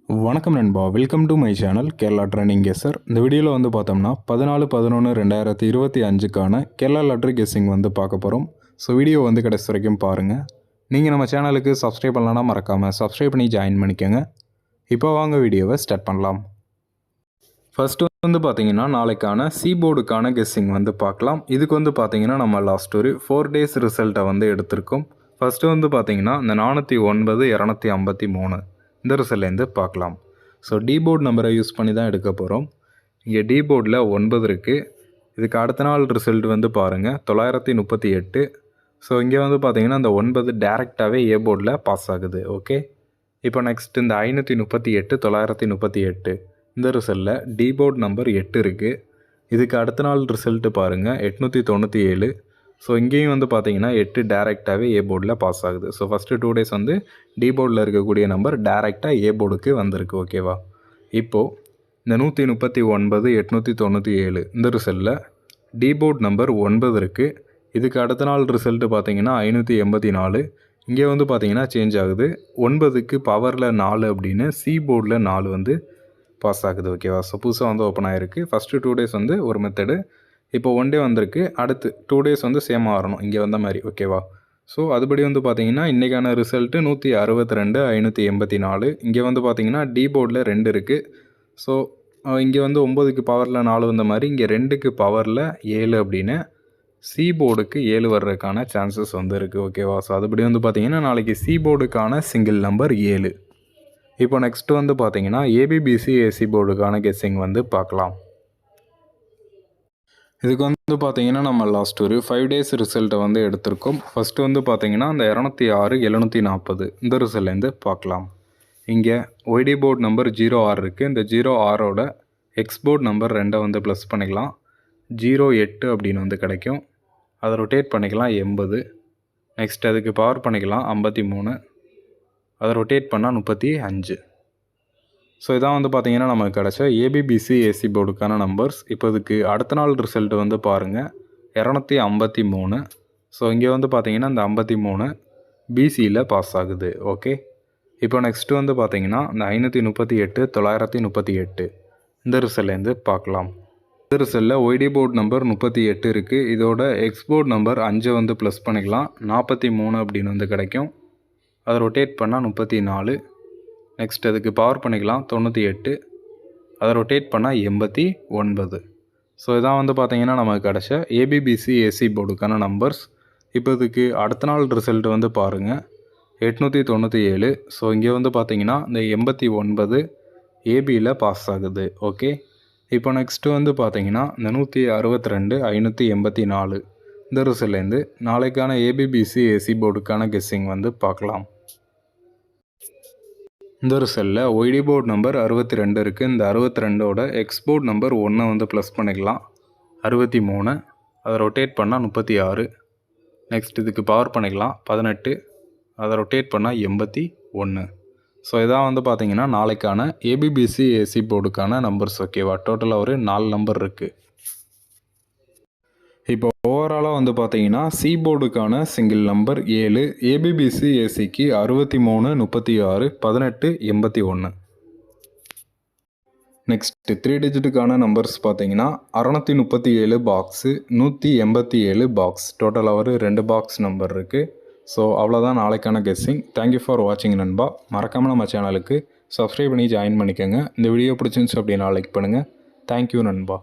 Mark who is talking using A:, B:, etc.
A: வணக்கம் நண்பா, welcome to my channel Kerala trending guesser. இந்த வீடியோவில் வந்து பார்த்தோம்னா 14/11/2025க்கான கேரளா லாட்ரி கெஸ்ஸிங் வந்து பார்க்க போகிறோம். ஸோ வீடியோ வந்து கடைசி வரைக்கும் பாருங்கள். நீங்கள் நம்ம சேனலுக்கு சப்ஸ்கிரைப் பண்ணலான்னா மறக்காமல் சப்ஸ்கிரைப் பண்ணி ஜாயின் பண்ணிக்கோங்க. இப்போ வாங்க வீடியோவை ஸ்டார்ட் பண்ணலாம். ஃபஸ்ட்டு வந்து பார்த்தீங்கன்னா நாளைக்கான போர்டுக்கான கெஸ்ஸிங் வந்து பார்க்கலாம். இதுக்கு வந்து பார்த்தீங்கன்னா நம்ம லாஸ்ட் ஒரு 4 டேஸ் ரிசல்ட்டை வந்து எடுத்திருக்கோம். ஃபஸ்ட்டு வந்து பார்த்தீங்கன்னா இந்த 409 253 இந்த ரிசல்ட்லேருந்து பார்க்கலாம். ஸோ போர்டு நம்பரை யூஸ் பண்ணி தான் எடுக்க போகிறோம். இங்கே போர்டில் 9 இருக்குது. இதுக்கு அடுத்த நாள் ரிசல்ட் வந்து பாருங்கள் 938. ஸோ இங்கே வந்து பார்த்தீங்கன்னா இந்த 9 டேரெக்டாகவே போர்டில் பாஸ் ஆகுது. ஓகே, இப்போ நெக்ஸ்ட் இந்த 538 938 இந்த ரிசல்ட்டில் போர்டு நம்பர் 8 இருக்குது. இதுக்கு அடுத்த நாள் ரிசல்ட்டு பாருங்கள் 897. ஸோ இங்கேயும் வந்து பார்த்தீங்கன்னா 8 டேரெக்டாகவே போர்டில் பாஸ் ஆகுது. ஸோ ஃபஸ்ட்டு 2 டேஸ் வந்து போர்டில் இருக்கக்கூடிய நம்பர் டேரெக்டாக போர்டுக்கு வந்திருக்கு. ஓகேவா, இப்போது இந்த 139 897 இந்த ரிசல்ட்டில் போர்டு நம்பர் 9 இருக்குது. இதுக்கு அடுத்த நாள் ரிசல்ட்டு பார்த்தீங்கன்னா 584. இங்கே வந்து பார்த்தீங்கன்னா சேஞ்ச் ஆகுது. 9க்கு பவரில் 4 அப்படின்னு போர்டில் 4 வந்து பாஸ் ஆகுது. ஓகேவா, ஸோ புதுசாக வந்து ஓப்பன் ஆகிருக்கு. ஃபஸ்ட்டு 2 டேஸ் வந்து ஒரு மெத்தடு, இப்போ 1 டே வந்திருக்கு. அடுத்து 2 டேஸ் வந்து சேமாக வரணும் இங்கே வந்த மாதிரி. ஓகேவா, ஸோ அதுபடி வந்து பார்த்தீங்கன்னா இன்றைக்கான ரிசல்ட்டு 162 584. இங்கே வந்து பார்த்தீங்கன்னா போர்டில் 2 இருக்குது. ஸோ இங்கே வந்து 9க்கு பவரில் 4 வந்த மாதிரி இங்கே 2க்கு பவரில் 7 அப்படின்னு போர்டுக்கு 7 வர்றதுக்கான சான்சஸ் வந்து இருக்குது. ஓகேவா, ஸோ அதுபடி வந்து பார்த்தீங்கன்னா நாளைக்கு போர்டுக்கான சிங்கிள் நம்பர் 7. இப்போ நெக்ஸ்ட்டு வந்து பார்த்தீங்கன்னா ஏபிபிசி ஏசி போர்டுக்கான கெஸ்ஸிங் வந்து பார்க்கலாம். இதுக்கு வந்து பார்த்தீங்கன்னா நம்ம லாஸ்ட் ஒரு 5 டேஸ் ரிசல்ட்டை வந்து எடுத்திருக்கோம். ஃபஸ்ட்டு வந்து பார்த்தீங்கன்னா இந்த 206 740 இந்த ரிசல்ட்லேருந்து பார்க்கலாம். இங்கே ஒய்டி போர்டு நம்பர் 06 இருக்குது. இந்த 06ஓட போர்டு நம்பர் 2 வந்து ப்ளஸ் பண்ணிக்கலாம். 08 அப்படின்னு வந்து கிடைக்கும். அதை ரொட்டேட் பண்ணிக்கலாம் 80. நெக்ஸ்ட் அதுக்கு பவர் பண்ணிக்கலாம் 53. அதை ரொட்டேட் பண்ணால் 35. ஸோ இதான் வந்து பார்த்தீங்கன்னா நமக்கு கிடச்ச ஏபிபிசி ஏசி போர்டுக்கான நம்பர்ஸ். இப்போ இதுக்கு அடுத்த நாள் ரிசல்ட்டு வந்து பாருங்கள் 253. ஸோ இங்கே வந்து பார்த்தீங்கன்னா இந்த 53 பிசியில் பாஸ் ஆகுது. ஓகே, இப்போ நெக்ஸ்ட்டு வந்து பார்த்தீங்கன்னா இந்த 538 938 இந்த ரிசல்ட்லேருந்து பார்க்கலாம். இந்த ரிசல்ட்டில் ஒய்டி போர்டு நம்பர் 38 இருக்குது. இதோட போர்டு நம்பர் 5 வந்து ப்ளஸ் பண்ணிக்கலாம் 43 அப்படின்னு வந்து கிடைக்கும். அதை ரொட்டேட் பண்ணால் 34. நெக்ஸ்ட் அதுக்கு பவர் பண்ணிக்கலாம் 98. அதை ரொட்டேட் பண்ணால் 89. ஸோ இதான் வந்து பார்த்தீங்கன்னா நமக்கு கிடச்ச ஏபிபிசி ஏசி போர்டுக்கான நம்பர்ஸ். இப்போ இதுக்கு அடுத்த நாள் ரிசல்ட் வந்து பாருங்கள் 897. ஸோ இங்கே வந்து பார்த்தீங்கன்னா இந்த 89 ஏபியில் பாஸ் ஆகுது. ஓகே, இப்போ நெக்ஸ்ட்டு வந்து பார்த்தீங்கன்னா இந்த 162 584 இந்த ரிசல்ட்லேருந்து நாளைக்கான ஏபிபிசி ஏசி போர்டுக்கான கெஸ்ஸிங் வந்து பார்க்கலாம். இந்த ரிசல்ட்டில் ஒய்டி போர்டு நம்பர் 62 இருக்குது. இந்த 62ஓட போர்டு நம்பர் 1 வந்து ப்ளஸ் பண்ணிக்கலாம் 63. அதை ரொட்டேட் பண்ணால் 36. நெக்ஸ்ட் இதுக்கு பவர் பண்ணிக்கலாம் 18. அதை ரொட்டேட் பண்ணால் 81. ஸோ இதான் வந்து பார்த்தீங்கன்னா நாளைக்கான ஏபிபிசி ஏசி போர்டுக்கான நம்பர்ஸ். ஓகேவா, டோட்டலாக ஒரு 4 நம்பர் இருக்குது. இப்போ ஓவராலாக வந்து பார்த்தீங்கன்னா போர்டுக்கான சிங்கிள் நம்பர் 7, ஏபிபிசி ஏசிக்கு 63 36 18 81. நெக்ஸ்ட் 3 டிஜிட்டுக்கான நம்பர்ஸ் பார்த்தீங்கன்னா 637 பாக்ஸு 187 பாக்ஸ், டோட்டலாக ஒரு 2 பாக்ஸ் நம்பர் இருக்குது. ஸோ அவ்வளோதான் நாளைக்கான கெஸ்ஸிங். தேங்க்யூ ஃபார் வாட்சிங் நண்பா. மறக்காமல் நம்ம சேனலுக்கு சப்ஸ்கிரைப் பண்ணி ஜாயின் பண்ணிக்கோங்க. இந்த வீடியோ பிடிச்சிருந்துச்சு அப்படின்னா லைக் பண்ணுங்கள். தேங்க்யூ நண்பா.